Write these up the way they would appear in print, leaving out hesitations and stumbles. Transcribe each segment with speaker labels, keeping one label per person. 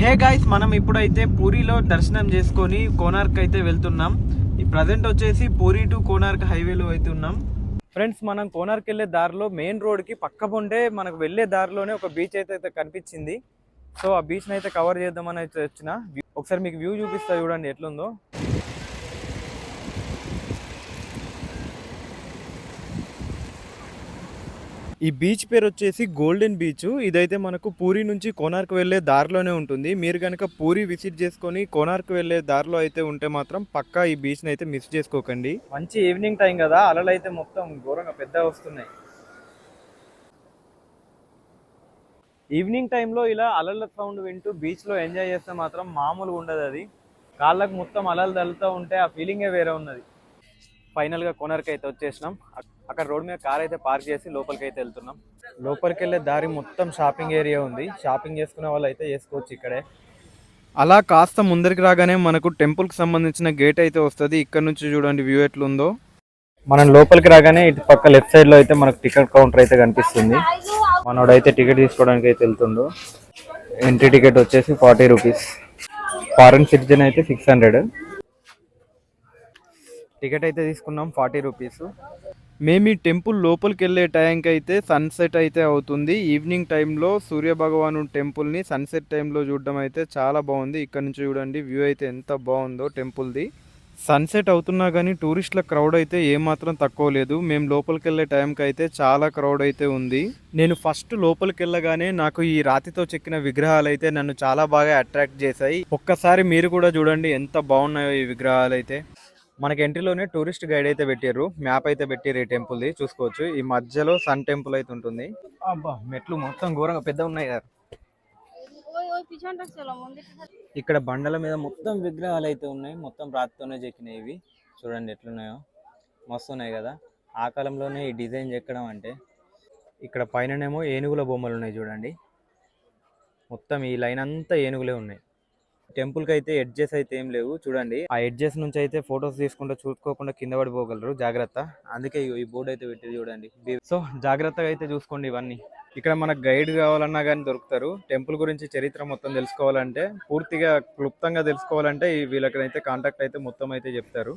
Speaker 1: Hey guys, మనం ఇప్పుడైతే పూరిలో దర్శనం చేసుకొని కోనార్క్ అయితే వెళ్తున్నాం. ఈ ప్రజెంట్ వచ్చేసి పూరి టు కోనార్క్ హైవేలో అయితే ఉన్నాం. ఫ్రెండ్స్, మనం కోనార్క్ వెళ్ళే దారిలో మెయిన్ రోడ్కి పక్క పొంటే మనకు వెళ్ళే దారిలోనే ఒక బీచ్ అయితే కనిపించింది. సో ఆ బీచ్ని అయితే కవర్ చేద్దామని అయితే వచ్చిన. ఒకసారి మీకు వ్యూ చూపిస్తా, చూడండి ఎట్లుందో. ఈ బీచ్ పేరు వచ్చేసి గోల్డెన్ బీచ్. ఇదైతే మనకు పూరి నుంచి కోనార్క్ వెళ్ళే దారిలోనే ఉంటుంది. మీరు కనుక పూరి విజిట్ చేసుకొని కోనార్క్ వెళ్ళే దారిలో అయితే ఉంటే మాత్రం పక్కా ఈ బీచ్ని అయితే మిస్ చేసుకోకండి. మంచి ఈవినింగ్ టైం కదా, అలలు అయితే మొత్తం ఘోరంగా పెద్ద వస్తున్నాయి. ఈవినింగ్ టైంలో ఇలా అలల సౌండ్ వింటూ బీచ్లో ఎంజాయ్ చేస్తే మాత్రం మామూలుగా ఉండదు. అది కాళ్ళకు మొత్తం అలలు తగులుతూ ఉంటే ఆ ఫీలింగే వేరే ఉన్నది. ఫైనల్గా కోనార్క్ అయితే వచ్చేసినాం. అక్కడ రోడ్ మీద కార్ అయితే పార్క్ చేసి లోపలికి అయితే వెళ్తున్నాం. లోపలికి వెళ్ళే దారి మొత్తం షాపింగ్ ఏరియా ఉంది. షాపింగ్ చేసుకునే వాళ్ళు అయితే చేసుకోవచ్చు ఇక్కడే. అలా కాస్త ముందరికి రాగానే మనకు టెంపుల్కి సంబంధించిన గేట్ అయితే వస్తుంది. ఇక్కడ నుంచి చూడండి వ్యూ ఎట్లుందో. మనం లోపలికి రాగానే ఇటు పక్క లెఫ్ట్ సైడ్ లో అయితే మనకు టికెట్ కౌంటర్ అయితే కనిపిస్తుంది. మనోడైతే టికెట్ తీసుకోవడానికి అయితే వెళ్తుండు. ఎంట్రీ టికెట్ వచ్చేసి 40 రూపీస్. ఫారెన్ సిటిజన్ అయితే 600. టికెట్ అయితే తీసుకున్నాం 40 రూపీస్. మేము ఈ టెంపుల్ లోపలికి వెళ్ళే టైంకి అయితే సన్సెట్ అయితే అవుతుంది. ఈవినింగ్ టైంలో సూర్యభగవాను టెంపుల్ని సన్సెట్ టైంలో చూడడం అయితే చాలా బాగుంది. ఇక్కడ నుంచి చూడండి వ్యూ అయితే ఎంత బాగుందో టెంపుల్ది. సన్సెట్ అవుతున్నా కానీ టూరిస్టుల క్రౌడ్ అయితే ఏమాత్రం తక్కువ లేదు. మేము లోపలికి వెళ్ళే టైంకి అయితే చాలా క్రౌడ్ అయితే ఉంది. నేను ఫస్ట్ లోపలికి వెళ్ళగానే నాకు ఈ రాతితో చెక్కిన విగ్రహాలు అయితే నన్ను చాలా బాగా అట్రాక్ట్ చేశాయి. ఒక్కసారి మీరు కూడా చూడండి ఎంత బాగున్నాయో ఈ విగ్రహాలు అయితే. మనకి ఎంట్రీలోనే టూరిస్ట్ గైడ్ అయితే పెట్టారు, మ్యాప్ అయితే పెట్టారు ఈ టెంపుల్ది, చూసుకోవచ్చు. ఈ మధ్యలో సన్ టెంపుల్ అయితే ఉంటుంది. అబ్బా, మెట్లు మొత్తం ఘోరంగా పెద్ద ఉన్నాయి కదా. ఇక్కడ బండల మీద మొత్తం విగ్రహాలు అయితే ఉన్నాయి. మొత్తం రాతితోనే చెక్కినాయి ఇవి. చూడండి ఎట్లున్నాయో, మస్తు ఉన్నాయి కదా. ఆ కాలంలోనే ఈ డిజైన్ చెక్కడం అంటే. ఇక్కడ పైననేమో ఏనుగుల బొమ్మలు ఉన్నాయి చూడండి. మొత్తం ఈ లైన్ అంతా ఏనుగులే ఉన్నాయి. టెంపుల్ కి అయితే ఎడ్జెస్ అయితే ఏం లేవు చూడండి. ఆ ఎడ్జెస్ నుంచి అయితే ఫొటోస్ తీసుకుంటే చూసుకోకుండా కింద పడిపోగలరు, జాగ్రత్త. అందుకే ఈ బోర్డు అయితే పెట్టేది చూడండి. సో జాగ్రత్తగా అయితే చూసుకోండి ఇవన్నీ. ఇక్కడ మనకు గైడ్ కావాలన్నా కానీ దొరుకుతారు. టెంపుల్ గురించి చరిత్ర మొత్తం తెలుసుకోవాలంటే, పూర్తిగా క్లుప్తంగా తెలుసుకోవాలంటే వీళ్ళకైతే కాంటాక్ట్ అయితే మొత్తం అయితే చెప్తారు.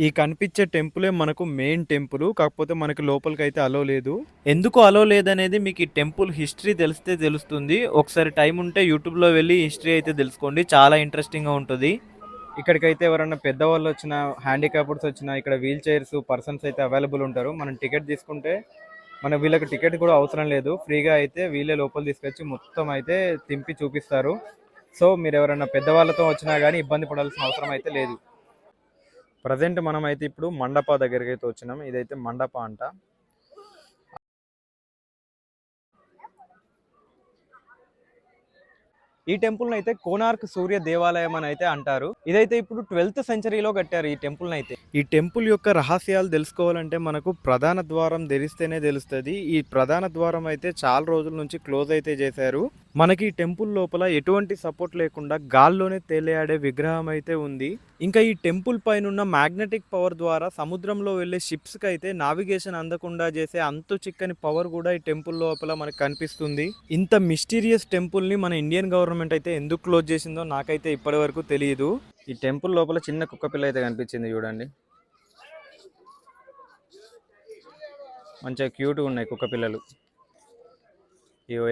Speaker 1: ఈ కనిపించే టెంపులే మనకు మెయిన్ టెంపుల్. కాకపోతే మనకి లోపలికి అయితే అలో లేదు. ఎందుకు అలో లేదనేది మీకు ఈ టెంపుల్ హిస్టరీ తెలిస్తే తెలుస్తుంది. ఒకసారి టైం ఉంటే యూట్యూబ్లో వెళ్ళి హిస్టరీ అయితే తెలుసుకోండి, చాలా ఇంట్రెస్టింగ్గా ఉంటుంది. ఇక్కడికైతే ఎవరైనా పెద్దవాళ్ళు వచ్చినా, హ్యాండిక్యాప్డ్స్ వచ్చినా, ఇక్కడ వీల్ చైర్స్ పర్సన్స్ అయితే అవైలబుల్ ఉంటారు. మనం టికెట్ తీసుకుంటే మన వీళ్ళకి టికెట్ కూడా అవసరం లేదు, ఫ్రీగా అయితే వీళ్ళే లోపల తీసుకొచ్చి మొత్తం అయితే తింపి చూపిస్తారు. సో మీరు ఎవరైనా పెద్దవాళ్ళతో వచ్చినా కానీ ఇబ్బంది పడాల్సిన అవసరం అయితే లేదు. ప్రజెంట్ మనం అయితే ఇప్పుడు మండప దగ్గరికి అయితే వచ్చినాం. ఇదైతే మండప అంట. ఈ టెంపుల్ అయితే కోనార్క్ సూర్య దేవాలయం అని అయితే అంటారు. ఇదైతే ఇప్పుడు 12th సెంచరీలో కట్టారు ఈ టెంపుల్ అయితే. ఈ టెంపుల్ యొక్క రహస్యాలు తెలుసుకోవాలంటే మనకు ప్రధాన ద్వారం తెరిస్తేనే తెలుస్తుంది. ఈ ప్రధాన ద్వారం అయితే చాలా రోజుల నుంచి క్లోజ్ అయితే చేశారు. మనకి ఈ టెంపుల్ లోపల ఎటువంటి సపోర్ట్ లేకుండా గాల్లోనే తేలియాడే విగ్రహం అయితే ఉంది. ఇంకా ఈ టెంపుల్ పైన ఉన్న మ్యాగ్నెటిక్ పవర్ ద్వారా సముద్రంలో వెళ్లే షిప్స్ కి అయితే నావిగేషన్ అందకుండా చేసే అంతు చిక్కని పవర్ కూడా ఈ టెంపుల్ లోపల మనకు కనిపిస్తుంది. ఇంత మిస్టీరియస్ టెంపుల్ ని మన ఇండియన్ గవర్నమెంట్ అయితే ఎందుకు క్లోజ్ చేసిందో నాకైతే ఇప్పటి వరకు తెలియదు. ఈ టెంపుల్ లోపల చిన్న కుక్క పిల్ల అయితే కనిపించింది చూడండి. మంచిగా క్యూట్గా ఉన్నాయి కుక్క పిల్లలు.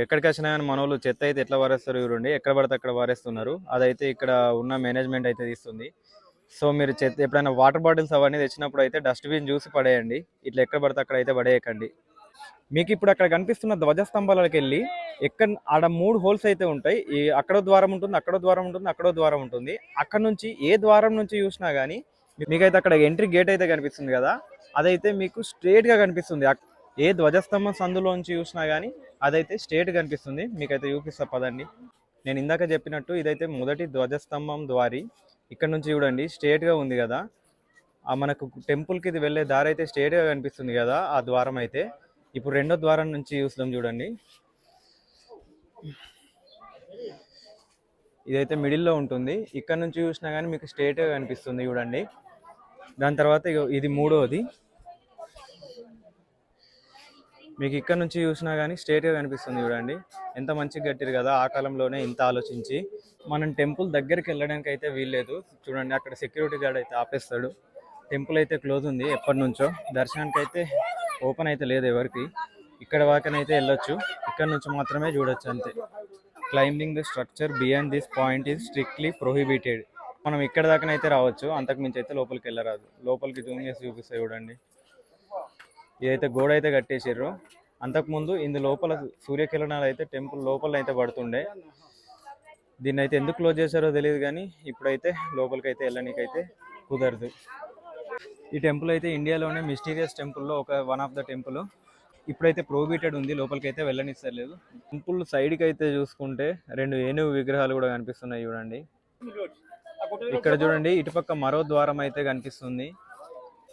Speaker 1: ఎక్కడికి వచ్చినా కానీ మన వాళ్ళు చెత్త అయితే ఎట్లా వారేస్తారు చూడండి. ఎక్కడ పడితే అక్కడ వారేస్తున్నారు. అదైతే ఇక్కడ ఉన్న మేనేజ్మెంట్ అయితే తీస్తుంది. సో మీరు చెత్త ఎప్పుడైనా వాటర్ బాటిల్స్ అవన్నీ తెచ్చినప్పుడు అయితే డస్ట్బిన్ చూసి పడేయండి. ఇట్లా ఎక్కడ పడితే అక్కడ అయితే పడేయకండి. మీకు ఇప్పుడు అక్కడ కనిపిస్తున్న ధ్వజస్తంభాలకు వెళ్ళి ఆడ 3 హోల్స్ అయితే ఉంటాయి. అక్కడో ద్వారం ఉంటుంది, అక్కడో ద్వారం ఉంటుంది, అక్కడో ద్వారం ఉంటుంది. అక్కడ నుంచి ఏ ద్వారం నుంచి చూసినా కానీ మీకైతే అక్కడ ఎంట్రీ గేట్ అయితే కనిపిస్తుంది కదా, అదైతే మీకు స్ట్రేట్గా కనిపిస్తుంది. ఏ ధ్వజస్తంభం సందులోంచి చూసినా కానీ అదైతే స్ట్రేట్ కనిపిస్తుంది. మీకైతే చూపిస్తా పదండి. నేను ఇందాక చెప్పినట్టు ఇదైతే మొదటి ధ్వజస్తంభం ద్వారి. ఇక్కడ నుంచి చూడండి స్ట్రేట్గా ఉంది కదా, మనకు టెంపుల్కి ఇది వెళ్ళే దారి అయితే స్ట్రేట్గా కనిపిస్తుంది కదా ఆ ద్వారం అయితే. ఇప్పుడు రెండో ద్వారం నుంచి చూస్తాం చూడండి. ఇదైతే మిడిల్లో ఉంటుంది. ఇక్కడ నుంచి చూసినా కానీ మీకు స్ట్రేట్గా కనిపిస్తుంది చూడండి. దాని తర్వాత ఇది మూడోది. మీకు ఇక్కడ నుంచి చూసినా కానీ స్ట్రేట్గా కనిపిస్తుంది చూడండి. ఎంత మంచిగా కట్టారు కదా, ఆ కాలంలోనే ఇంత ఆలోచించి. మనం టెంపుల్ దగ్గరికి వెళ్ళడానికి అయితే వీల్లేదు. చూడండి అక్కడ సెక్యూరిటీ గార్డ్ అయితే ఆపేస్తాడు. టెంపుల్ అయితే క్లోజ్ ఉంది ఎప్పటి నుంచో, దర్శనానికి అయితే ఓపెన్ అయితే లేదు ఎవరికి. ఇక్కడ వాకనైతే వెళ్ళొచ్చు, ఇక్కడ నుంచి మాత్రమే చూడొచ్చు అంతే. Climbing the structure beyond this point is strictly prohibited. మనం ఇక్కడ దాకానైతే రావచ్చు, అంతకు మించి అయితే లోపలికి వెళ్ళరాదు. లోపలికి జూమ్ చేసి చూపిస్తాయి చూడండి. ఇదైతే గోడ అయితే కట్టేసారు. అంతకుముందు ఇందు లోపల సూర్యకిరణాలు అయితే టెంపుల్ లోపల అయితే పడుతుండే. దీన్ని అయితే ఎందుకు క్లోజ్ చేశారో తెలియదు, కానీ ఇప్పుడైతే లోపలికి అయితే వెళ్ళనీకైతే కుదరదు. ఈ టెంపుల్ అయితే ఇండియాలోనే మిస్టీరియస్ టెంపుల్లో వన్ ఆఫ్ ద టెంపుల్. ఇప్పుడైతే ప్రోహిబిటెడ్ ఉంది, లోపలికి అయితే వెళ్ళనిస్తలేదు. టెంపుల్ సైడ్కి అయితే చూసుకుంటే 2 ఏనుగు విగ్రహాలు కూడా కనిపిస్తున్నాయి చూడండి. ఇక్కడ చూడండి ఇటుపక్క మరో ద్వారం అయితే కనిపిస్తుంది.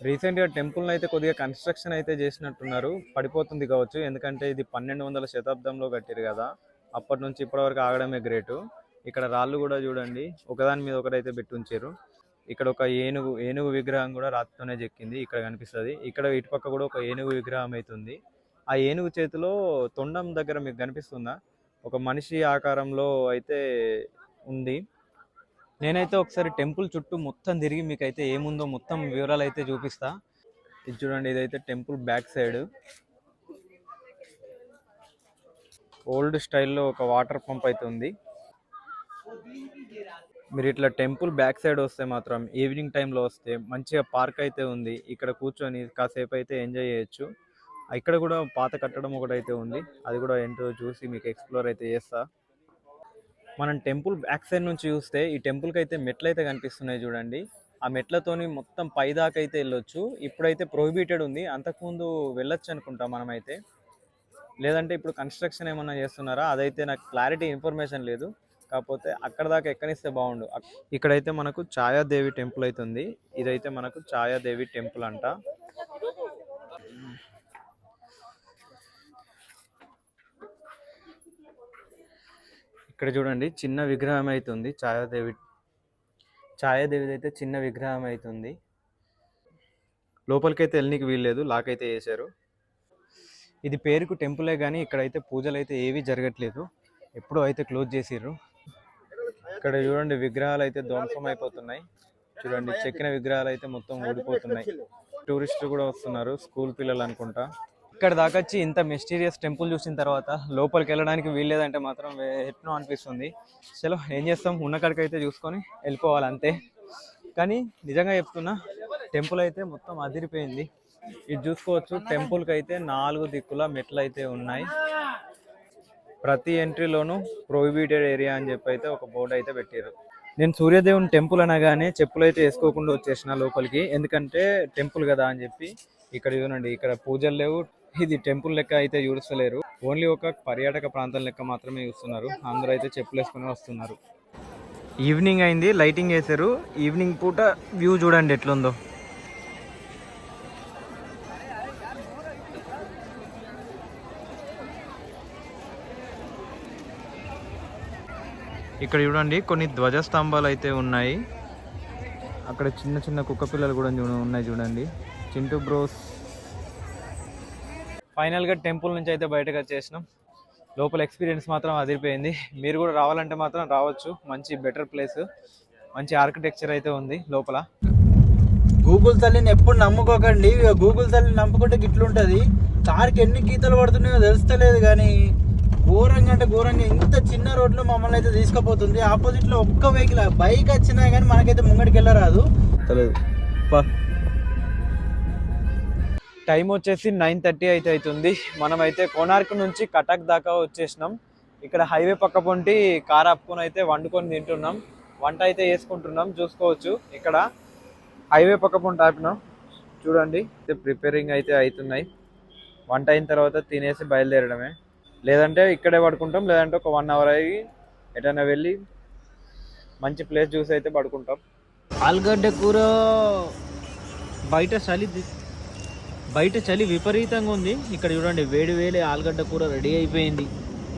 Speaker 1: రీసెంట్గా టెంపుల్ని అయితే కొద్దిగా కన్స్ట్రక్షన్ అయితే చేసినట్టున్నారు, పడిపోతుంది కావచ్చు. ఎందుకంటే ఇది 1200వ శతాబ్దంలో కట్టారు కదా, అప్పటి నుంచి ఇప్పటివరకు ఆగడమే గ్రేటు. ఇక్కడ రాళ్ళు కూడా చూడండి ఒకదాని మీద ఒకటైతే పెట్టి ఉంచారు. ఇక్కడ ఒక ఏనుగు విగ్రహం కూడా రాతితోనే చెక్కింది ఇక్కడ కనిపిస్తుంది. ఇక్కడ ఇటుపక్క కూడా ఒక ఏనుగు విగ్రహం అవుతుంది. ఆ ఏనుగు చేతిలో తొండం దగ్గర మీకు కనిపిస్తుందా, ఒక మనిషి ఆకారంలో అయితే ఉంది. నేనైతే ఒకసారి టెంపుల్ చుట్టూ మొత్తం తిరిగి మీకైతే ఏముందో మొత్తం వివరాలు అయితే చూపిస్తా. ఇది చూడండి, ఇదైతే టెంపుల్ బ్యాక్ సైడ్ ఓల్డ్ స్టైల్లో ఒక వాటర్ పంప్ అయితే ఉంది. మీరు ఇట్లా టెంపుల్ బ్యాక్ సైడ్ వస్తే మాత్రం ఈవినింగ్ టైంలో వస్తే మంచిగా పార్క్ అయితే ఉంది. ఇక్కడ కూర్చొని కాసేపు అయితే ఎంజాయ్ చేయొచ్చు. ఇక్కడ కూడా పాత కట్టడం ఒకటి అయితే ఉంది, అది కూడా ఏంటో చూసి మీకు ఎక్స్ప్లోర్ అయితే చేస్తా. మనం టెంపుల్ బ్యాక్ సైడ్ నుంచి చూస్తే ఈ టెంపుల్కి అయితే మెట్లు అయితే కనిపిస్తున్నాయి చూడండి. ఆ మెట్లతోని మొత్తం పైదాకా అయితే వెళ్ళొచ్చు. ఇప్పుడైతే ప్రొహిబిటెడ్ ఉంది, అంతకుముందు వెళ్ళొచ్చు అనుకుంటాం మనమైతే. లేదంటే ఇప్పుడు కన్స్ట్రక్షన్ ఏమన్నా చేస్తున్నారా అదైతే నాకు క్లారిటీ ఇన్ఫర్మేషన్ లేదు. కాకపోతే అక్కడ దాకా ఎక్కనిస్తే బాగుండు. ఇక్కడైతే మనకు ఛాయాదేవి టెంపుల్ అయితే ఉంది. ఇదైతే మనకు ఛాయాదేవి టెంపుల్ అంట. ఇక్కడ చూడండి చిన్న విగ్రహం అవుతుంది, ఛాయాదేవి అయితే చిన్న విగ్రహం అవుతుంది. లోపలికైతే వెళ్ళనీకి వీల్లేదు, లాక్ అయితే వేశారు. ఇది పేరుకు టెంపులే కానీ ఇక్కడైతే పూజలు అయితే ఏవి జరగట్లేదు, ఎప్పుడో అయితే క్లోజ్ చేసిర్రు. ఇక్కడ చూడండి విగ్రహాలు అయితే ధ్వంసం అయిపోతున్నాయి. చూడండి చెక్కిన విగ్రహాలు అయితే మొత్తం ఊడిపోతున్నాయి. టూరిస్టులు కూడా వస్తున్నారు, స్కూల్ పిల్లలు అనుకుంటా. ఇక్కడ దాకా వచ్చి ఇంత మిస్టీరియస్ టెంపుల్ చూసిన తర్వాత లోపలికి వెళ్ళడానికి వీల్లేదంటే మాత్రం ఎట్నో అనిపిస్తుంది. చలో ఏం చేస్తాం, ఉన్న కాడికి అయితే చూసుకొని వెళ్ళిపోవాలి అంతే. కానీ నిజంగా చెప్తున్నా, టెంపుల్ అయితే మొత్తం అదిరిపోయింది. ఇది చూసుకోవచ్చు, టెంపుల్కి అయితే 4 దిక్కుల మెట్లు అయితే ఉన్నాయి. ప్రతి ఎంట్రీలోనూ ప్రొహిబిటెడ్ ఏరియా అని చెప్పి అయితే ఒక బోర్డు అయితే పెట్టారు. నేను సూర్యదేవుని టెంపుల్ అనగానే చెప్పులు అయితే వేసుకోకుండా వచ్చేసిన లోపలికి, ఎందుకంటే టెంపుల్ కదా అని చెప్పి. ఇక్కడ చూడండి, ఇక్కడ పూజలు లేవు, ఇది టెంపుల్ లెక్క అయితే చూడలేరు, ఓన్లీ ఒక పర్యాటక ప్రాంతం లెక్క మాత్రమే చూస్తున్నారు. అందరూ అయితే చెప్పులు వేసుకుని వస్తున్నారు. ఈవినింగ్ అయింది, లైటింగ్ వేశారు. ఈవినింగ్ పూట వ్యూ చూడండి ఎట్లుందో. ఇక్కడ చూడండి కొన్ని ధ్వజస్తంభాలు అయితే ఉన్నాయి. అక్కడ చిన్న చిన్న కుక్క పిల్లలు కూడా ఉన్నాయి చూడండి, చింటూ బ్రోస్. ఫైనల్గా టెంపుల్ నుంచి అయితే బయటకు వచ్చేసినాం. లోపల ఎక్స్పీరియన్స్ మాత్రం అదిరిపోయింది. మీరు కూడా రావాలంటే మాత్రం రావచ్చు, మంచి బెటర్ ప్లేస్, మంచి ఆర్కిటెక్చర్ అయితే ఉంది లోపల.
Speaker 2: గూగుల్ తల్లిని ఎప్పుడు నమ్ముకోకండి, గూగుల్ తల్లిని నమ్ముకుంటే గిట్లుంటుంది. కార్కి ఎన్ని గీతలు పడుతున్నాయో తెలుస్తలేదు, కానీ ఘోరంగా అంటే ఘోరంగా ఇంత చిన్న రోడ్లో మమ్మల్ని అయితే తీసుకుపోతుంది. ఆపోజిట్లో ఒక్క వెహికల్ బైక్ వచ్చినా కానీ మనకైతే ముంగడికి వెళ్ళరాదు.
Speaker 1: టైం వచ్చేసి 9:30 అయితే అవుతుంది. మనమైతే కోనార్క్ నుంచి కటక్ దాకా వచ్చేసినాం. ఇక్కడ హైవే పక్క పొంటి కార్ ఆపుకొని అయితే వండుకొని తింటున్నాం, వంట అయితే వేసుకుంటున్నాం. చూసుకోవచ్చు ఇక్కడ హైవే పక్క పొంటి ఆపినాం చూడండి. ప్రిపేరింగ్ అయితే అవుతున్నాయి. వంట అయిన తర్వాత తినేసి బయలుదేరడమే, లేదంటే ఇక్కడే పడుకుంటాం, లేదంటే ఒక 1 అవర్ అయ్యి ఎటైనా వెళ్ళి మంచి ప్లేస్ చూసి అయితే పడుకుంటాం.
Speaker 2: ఆలుగడ్డ కూర బయట చలి విపరీతంగా ఉంది. ఇక్కడ చూడండి వేడి వేడి ఆలుగడ్డ కూర రెడీ అయిపోయింది.